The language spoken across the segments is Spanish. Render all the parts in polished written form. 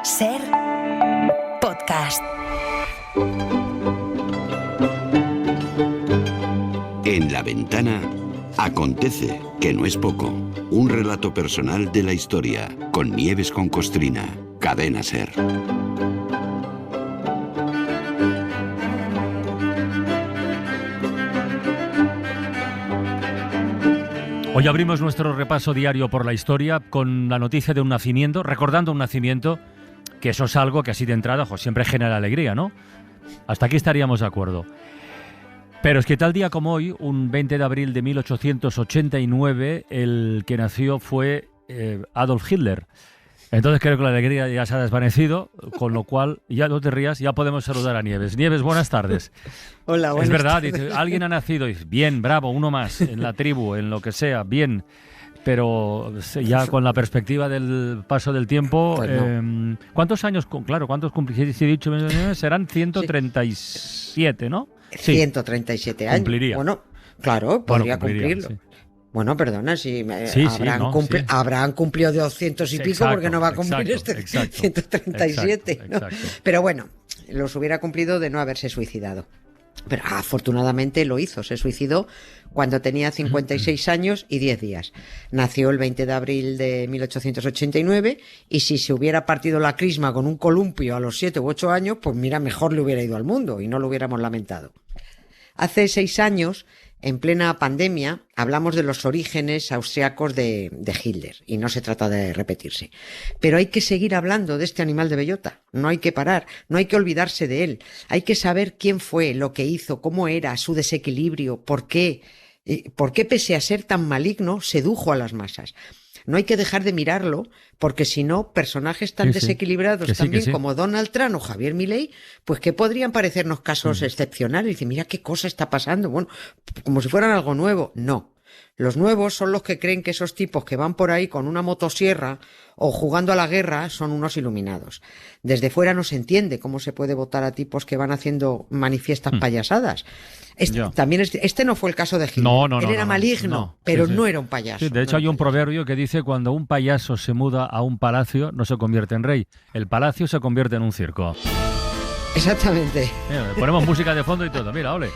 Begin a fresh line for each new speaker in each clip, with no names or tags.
Ser podcast.
En La Ventana acontece, que no es poco, un relato personal de la historia, con Nieves con Costrina, Cadena Ser.
Hoy abrimos nuestro repaso diario por la historia con la noticia de un nacimiento, recordando un nacimiento, que eso es algo que así de entrada siempre genera alegría, ¿no? Hasta aquí estaríamos de acuerdo. Pero es que tal día como hoy, un 20 de abril de 1889, el que nació fue Adolf Hitler. Entonces creo que la alegría ya se ha desvanecido, con lo cual, ya no te rías, ya podemos saludar a Nieves. Nieves, buenas tardes.
Hola, buenas
Es verdad,
tardes.
dice, alguien ha nacido, y dice, bien, bravo, uno más, en la tribu, en lo que sea, bien. Pero ya con la perspectiva del paso del tiempo,
Pues no.
¿cuántos años? Claro, ¿cuántos cumplirán? Si he dicho, serán 137, ¿no? Sí.
137 años.
Cumpliría.
Bueno, claro, podría
cumpliría,
cumplirlo.
sí.
Bueno, perdona, si
Sí,
habrán cumplido 200 y pico,
Exacto,
porque no va a cumplir
exacto,
137.
exacto,
¿no?
exacto.
Pero bueno, los hubiera cumplido de no haberse suicidado. Pero afortunadamente lo hizo, se suicidó cuando tenía 56 años y 10 días. Nació el 20 de abril de 1889 y si se hubiera partido la crisma con un columpio a los 7 u 8 años, pues mira, mejor le hubiera ido al mundo y no lo hubiéramos lamentado. Hace 6 años, en plena pandemia, hablamos de los orígenes austriacos de Hitler, y no se trata de repetirse. Pero hay que seguir hablando de este animal de bellota, no hay que parar, no hay que olvidarse de él, hay que saber quién fue, lo que hizo, cómo era, su desequilibrio, por qué pese a ser tan maligno, sedujo a las masas. No hay que dejar de mirarlo, porque si no, personajes tan desequilibrados también como Donald Trump o Javier Milei, pues que podrían parecernos casos excepcionales. Y decir, mira qué cosa está pasando, bueno, como si fueran algo nuevo. No. Los nuevos son los que creen que esos tipos que van por ahí con una motosierra o jugando a la guerra son unos iluminados. Desde fuera no se entiende cómo se puede votar a tipos que van haciendo manifiestas payasadas. Este no fue el caso de Hitler.
No,
Él era maligno, pero
sí.
no era un payaso.
Sí, de hecho, hay un proverbio que dice: cuando un payaso se muda a un palacio, no se convierte en rey. El palacio se convierte en un circo.
Exactamente.
Mira, ponemos música de fondo y todo. Mira, ole.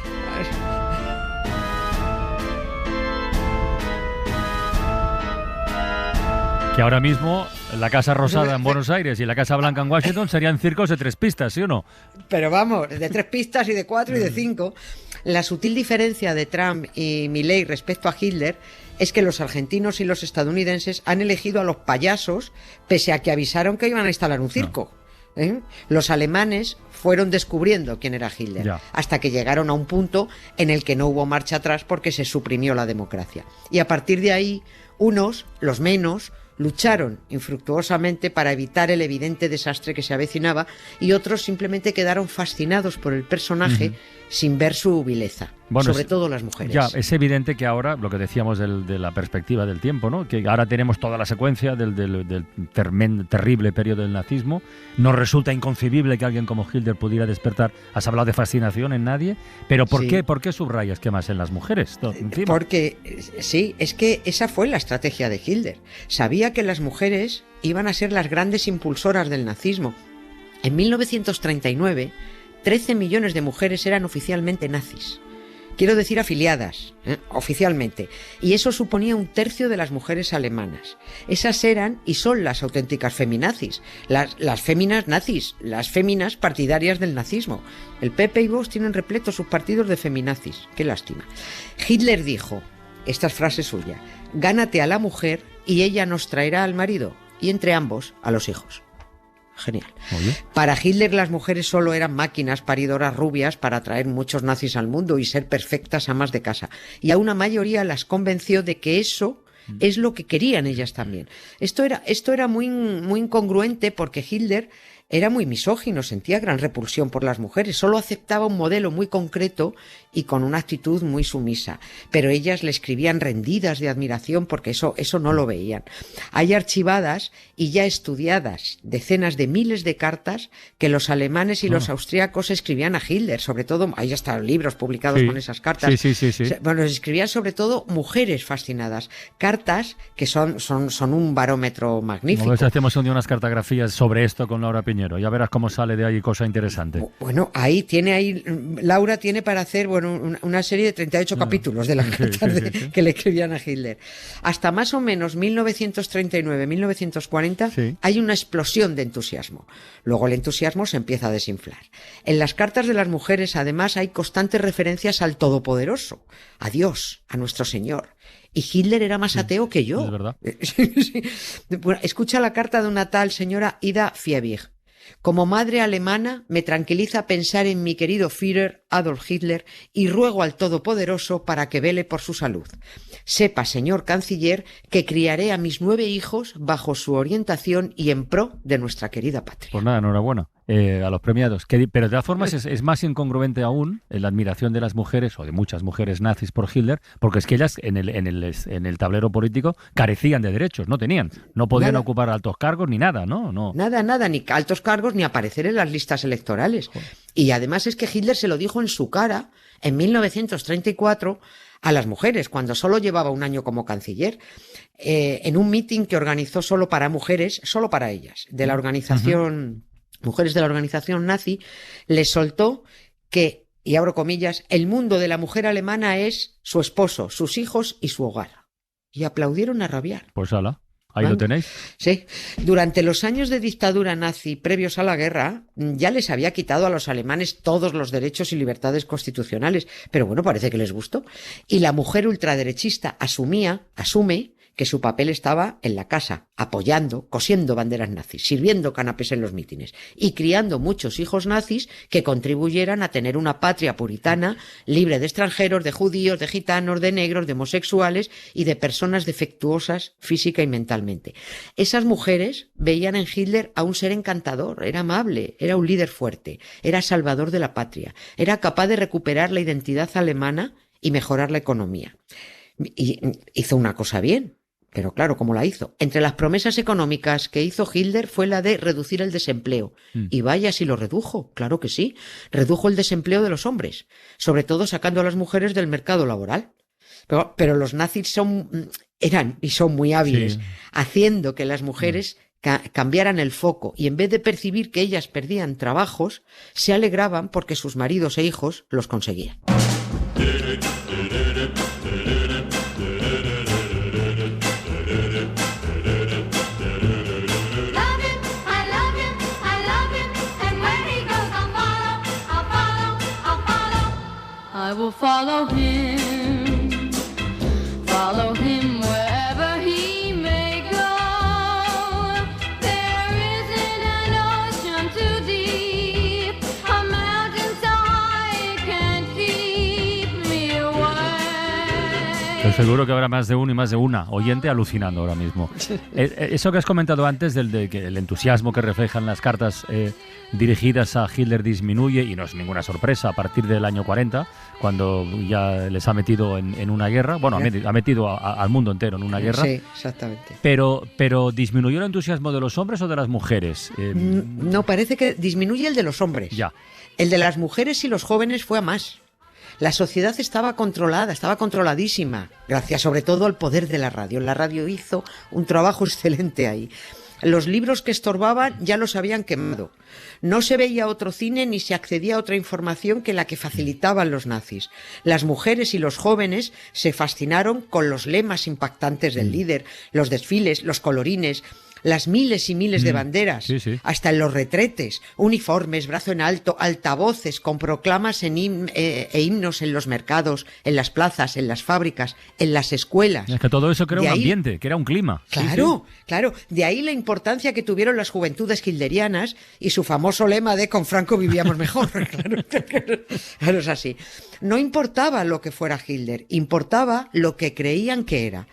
Que ahora mismo la Casa Rosada en Buenos Aires y la Casa Blanca en Washington serían circos de 3 pistas, ¿sí o no?
Pero vamos, de 3 pistas y de 4 y de 5. La sutil diferencia de Trump y Milei respecto a Hitler es que los argentinos y los estadounidenses han elegido a los payasos pese a que avisaron que iban a instalar un circo. Los alemanes fueron descubriendo quién era Hitler, hasta que llegaron a un punto en el que no hubo marcha atrás porque se suprimió la democracia. Y a partir de ahí, unos, los menos, lucharon infructuosamente para evitar el evidente desastre que se avecinaba y otros simplemente quedaron fascinados por el personaje sin ver su vileza, sobre todo las mujeres.
Ya, es evidente que ahora, lo que decíamos de la perspectiva del tiempo, ¿no? Que ahora tenemos toda la secuencia del terrible periodo del nazismo. Nos resulta inconcebible que alguien como Hitler pudiera despertar. Has hablado de fascinación en nadie, pero ¿por qué subrayas que más en las mujeres?
Porque, sí, es que esa fue la estrategia de Hitler. Sabía que las mujeres iban a ser las grandes impulsoras del nazismo. En 1939, 13 millones de mujeres eran oficialmente nazis. Quiero decir afiliadas, oficialmente. Y eso suponía 1/3 de las mujeres alemanas. Esas eran y son las auténticas feminazis. Las féminas nazis, las féminas partidarias del nazismo. El PP y Vox tienen repletos sus partidos de feminazis. Qué lástima. Hitler dijo, esta es frase suya: gánate a la mujer y ella nos traerá al marido, y entre ambos a los hijos. Genial.
Oye.
Para Hitler las mujeres solo eran máquinas paridoras rubias para atraer muchos nazis al mundo y ser perfectas amas de casa. Y a una mayoría las convenció de que eso es lo que querían ellas también. Esto era muy incongruente porque Hitler era muy misógino, sentía gran repulsión por las mujeres, solo aceptaba un modelo muy concreto y con una actitud muy sumisa, pero ellas le escribían rendidas de admiración porque eso no lo veían. Hay archivadas y ya estudiadas decenas de miles de cartas que los alemanes y los austríacos escribían a Hitler, sobre todo, hay hasta libros publicados con esas cartas.
Sí.
Bueno, escribían sobre todo mujeres fascinadas, cartas que son un barómetro magnífico.
A ver si hacemos un día unas cartografías sobre esto con Laura Piñero. Ya verás cómo sale de ahí cosa interesante.
Bueno, Laura tiene para hacer una serie de 38 capítulos de las cartas que le escribían a Hitler. Hasta más o menos 1939-1940 hay una explosión de entusiasmo. Luego el entusiasmo se empieza a desinflar. En las cartas de las mujeres, además, hay constantes referencias al Todopoderoso, a Dios, a nuestro Señor. Y Hitler era más ateo que yo.
Es verdad.
Bueno, escucha la carta de una tal señora Ida Fiebig. Como madre alemana, me tranquiliza pensar en mi querido Führer, Adolf Hitler, y ruego al Todopoderoso para que vele por su salud. Sepa, señor canciller, que criaré a mis 9 hijos bajo su orientación y en pro de nuestra querida patria.
Pues nada, enhorabuena a los premiados. Pero de todas formas es más incongruente aún la admiración de las mujeres, o de muchas mujeres nazis por Hitler, porque es que ellas en el tablero político carecían de derechos, no podían ocupar altos cargos ni nada, ¿no?
Nada, ni altos cargos ni aparecer en las listas electorales. Joder. Y además es que Hitler se lo dijo en su cara en 1934 a las mujeres, cuando solo llevaba un año como canciller, en un mitin que organizó solo para mujeres, solo para ellas, de la organización, mujeres de la organización nazi, les soltó que, y abro comillas, el mundo de la mujer alemana es su esposo, sus hijos y su hogar. Y aplaudieron a rabiar.
Pues ala. Ahí lo tenéis.
Sí. Durante los años de dictadura nazi previos a la guerra, ya les había quitado a los alemanes todos los derechos y libertades constitucionales. Pero bueno, parece que les gustó. Y la mujer ultraderechista asume que su papel estaba en la casa, apoyando, cosiendo banderas nazis, sirviendo canapés en los mítines y criando muchos hijos nazis que contribuyeran a tener una patria puritana libre de extranjeros, de judíos, de gitanos, de negros, de homosexuales y de personas defectuosas física y mentalmente. Esas mujeres veían en Hitler a un ser encantador, era amable, era un líder fuerte, era salvador de la patria, era capaz de recuperar la identidad alemana y mejorar la economía. Y hizo una cosa bien. Pero claro, ¿cómo la hizo? Entre las promesas económicas que hizo Hitler fue la de reducir el desempleo. Y vaya si lo redujo, claro que sí. Redujo el desempleo de los hombres, sobre todo sacando a las mujeres del mercado laboral. Pero los nazis eran y son muy hábiles, haciendo que las mujeres cambiaran el foco y en vez de percibir que ellas perdían trabajos, se alegraban porque sus maridos e hijos los conseguían.
I will follow him wherever he may go. There isn't an ocean too deep, a mountain so high it can't keep me away.
Estoy seguro que habrá más de uno y más de una oyente alucinando ahora mismo. Eso que has comentado antes de que el entusiasmo que reflejan las cartas dirigidas a Hitler disminuye, y no es ninguna sorpresa a partir del año 40, cuando ya les ha metido en una guerra, bueno, ha metido al mundo entero en una guerra.
Sí, exactamente.
Pero ¿disminuyó el entusiasmo de los hombres o de las mujeres?
No, parece que disminuye el de los hombres.
Ya.
El de las mujeres y los jóvenes fue a más. La sociedad estaba controlada, estaba controladísima, gracias sobre todo al poder de la radio. La radio hizo un trabajo excelente ahí. Los libros que estorbaban ya los habían quemado. No se veía otro cine ni se accedía a otra información que la que facilitaban los nazis. Las mujeres y los jóvenes se fascinaron con los lemas impactantes del líder, los desfiles, los colorines, las miles y miles de banderas, hasta en los retretes, uniformes, brazo en alto, altavoces con proclamas e himnos en los mercados, en las plazas, en las fábricas, en las escuelas.
Es que todo eso crea un ambiente, crea un clima.
Claro, claro. De ahí la importancia que tuvieron las juventudes hitlerianas y su famoso lema de "con Franco vivíamos mejor". Claro, es así. No importaba lo que fuera Hitler, importaba lo que creían que era.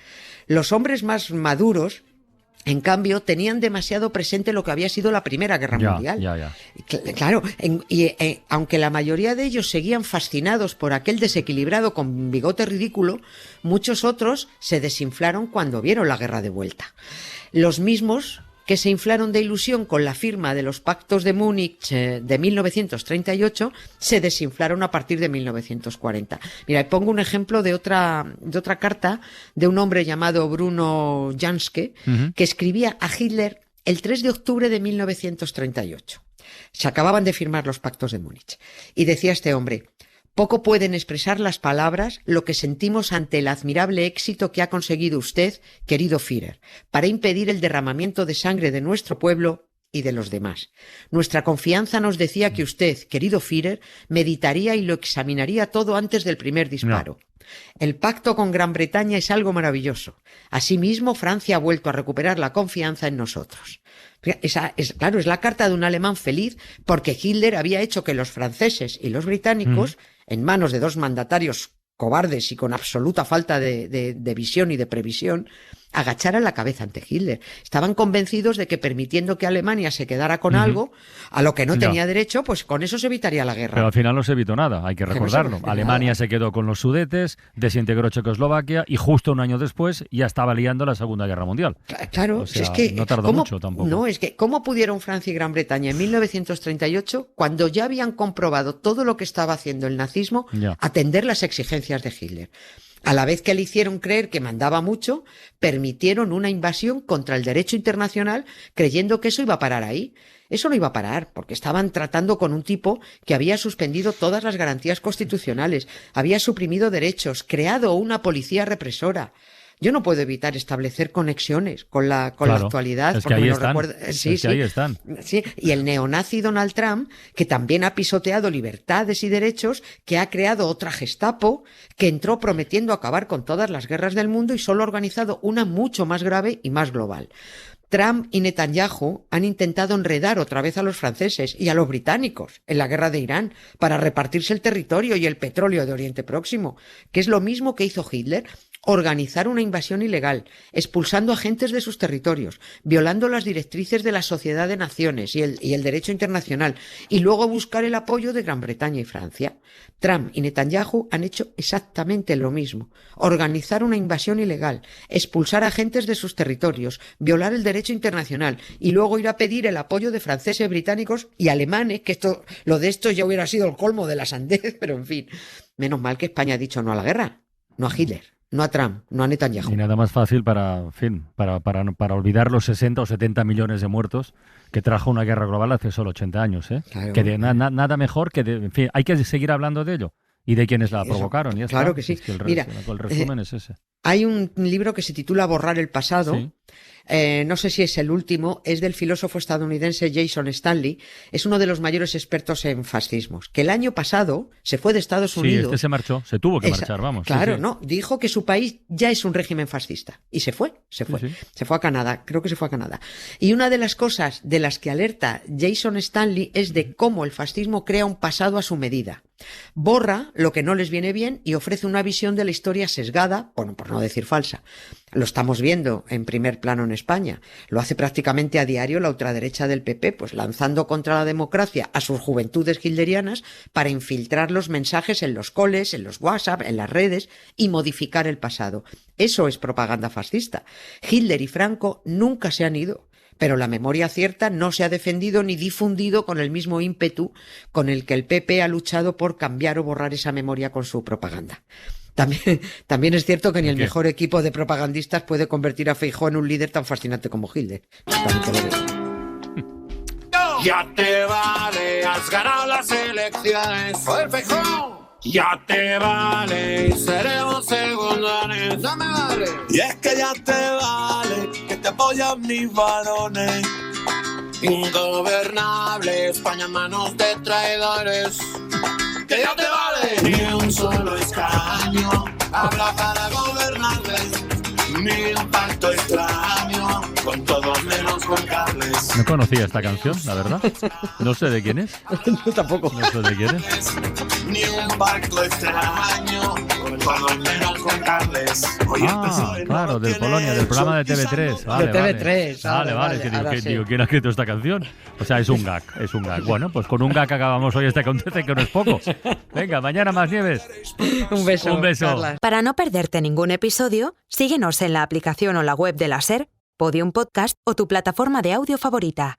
Los hombres más maduros En cambio, tenían demasiado presente lo que había sido la Primera Guerra Mundial.
Ya.
Claro, aunque la mayoría de ellos seguían fascinados por aquel desequilibrado con bigote ridículo, muchos otros se desinflaron cuando vieron la guerra de vuelta. Los mismos que se inflaron de ilusión con la firma de los pactos de Múnich de 1938, se desinflaron a partir de 1940. Mira, pongo un ejemplo de otra carta de un hombre llamado Bruno Janske, que escribía a Hitler el 3 de octubre de 1938. Se acababan de firmar los pactos de Múnich. Y decía este hombre: poco pueden expresar las palabras lo que sentimos ante el admirable éxito que ha conseguido usted, querido Führer, para impedir el derramamiento de sangre de nuestro pueblo y de los demás. Nuestra confianza nos decía que usted, querido Führer, meditaría y lo examinaría todo antes del primer disparo. El pacto con Gran Bretaña es algo maravilloso. Asimismo, Francia ha vuelto a recuperar la confianza en nosotros. Claro, es la carta de un alemán feliz porque Hitler había hecho que los franceses y los británicos, en manos de dos mandatarios cobardes y con absoluta falta de visión y de previsión, agacharan la cabeza ante Hitler. Estaban convencidos de que permitiendo que Alemania se quedara con algo, a lo que no tenía derecho, pues con eso se evitaría la guerra.
Pero al final no se evitó nada, hay que recordarlo. Alemania se quedó con los Sudetes, desintegró Checoslovaquia y justo un año después ya estaba liando la Segunda Guerra Mundial.
Claro,
o sea,
es que
no tardó mucho tampoco.
No, es que ¿cómo pudieron Francia y Gran Bretaña en 1938, cuando ya habían comprobado todo lo que estaba haciendo el nazismo, atender las exigencias de Hitler? A la vez que le hicieron creer que mandaba mucho, permitieron una invasión contra el derecho internacional creyendo que eso iba a parar ahí. Eso no iba a parar, porque estaban tratando con un tipo que había suspendido todas las garantías constitucionales, había suprimido derechos, creado una policía represora. Yo no puedo evitar establecer conexiones con la actualidad.
Es que ahí están.
Ahí están. Sí, y el neonazi Donald Trump, que también ha pisoteado libertades y derechos, que ha creado otra Gestapo, que entró prometiendo acabar con todas las guerras del mundo y solo ha organizado una mucho más grave y más global. Trump y Netanyahu han intentado enredar otra vez a los franceses y a los británicos en la guerra de Irán para repartirse el territorio y el petróleo de Oriente Próximo, que es lo mismo que hizo Hitler: organizar una invasión ilegal, expulsando agentes de sus territorios, violando las directrices de la Sociedad de Naciones y el derecho internacional, y luego buscar el apoyo de Gran Bretaña y Francia. Trump y Netanyahu han hecho exactamente lo mismo: organizar una invasión ilegal, expulsar agentes de sus territorios, violar el derecho internacional y luego ir a pedir el apoyo de franceses, británicos y alemanes, que lo de esto ya hubiera sido el colmo de la sandez, pero en fin, menos mal que España ha dicho no a la guerra, no a Hitler, no a Trump, no a Netanyahu.
Y nada más fácil para olvidar los 60 o 70 millones de muertos que trajo una guerra global hace solo 80 años.
Claro.
Que nada mejor que... en fin, hay que seguir hablando de ello y de quienes la provocaron. Y
claro que sí.
Es que
Mira,
el resumen es ese.
Hay un libro que se titula Borrar el pasado. Sí. No sé si es el último, es del filósofo estadounidense Jason Stanley. Es uno de los mayores expertos en fascismos, que el año pasado se fue de Estados Unidos.
Sí, se marchó, se tuvo que marchar, vamos.
Claro,
sí.
No, dijo que su país ya es un régimen fascista y se fue. Se fue a Canadá, creo que se fue a Canadá. Y una de las cosas de las que alerta Jason Stanley es de cómo el fascismo crea un pasado a su medida. Borra lo que no les viene bien y ofrece una visión de la historia sesgada, bueno, por no decir falsa. Lo estamos viendo en primer plano en España. Lo hace prácticamente a diario la ultraderecha del PP, pues lanzando contra la democracia a sus juventudes hilderianas para infiltrar los mensajes en los coles, en los WhatsApp, en las redes y modificar el pasado. Eso es propaganda fascista. Hitler y Franco nunca se han ido. Pero la memoria cierta no se ha defendido ni difundido con el mismo ímpetu con el que el PP ha luchado por cambiar o borrar esa memoria con su propaganda. También es cierto que ni el mejor equipo de propagandistas puede convertir a Feijóo en un líder tan fascinante como Hitler.
Ya te vale, has ganado las elecciones. ¡Joder, Feijóo! Ya te vale, seremos segundones. No me vale.
Y es que ya te vale, que te apoyan mis varones.
Ingobernable, España en manos de traidores. Que ya te vale.
Ni un solo escaño habrá para gobernarles. Ni un pacto extraño, con todos menos con Carles.
No conocía esta canción, la verdad. No sé de quién es.
Yo tampoco.
No sé de quién es.
Ni un pacto extraño, con todos menos con Carles.
Claro, del Polonia, del programa de TV3. Vale,
De TV3,
Vale,
vale,
que digo,
ahora sí.
¿quién ha escrito esta canción? O sea, es un gag. Bueno, pues con un gag acabamos hoy este Acontece, que no es poco. Venga, mañana más, Nieves.
Un beso.
Un beso.
Carla.
Para no perderte ningún episodio, síguenos en la aplicación o la web de la SER, Podium Podcast o tu plataforma de audio favorita.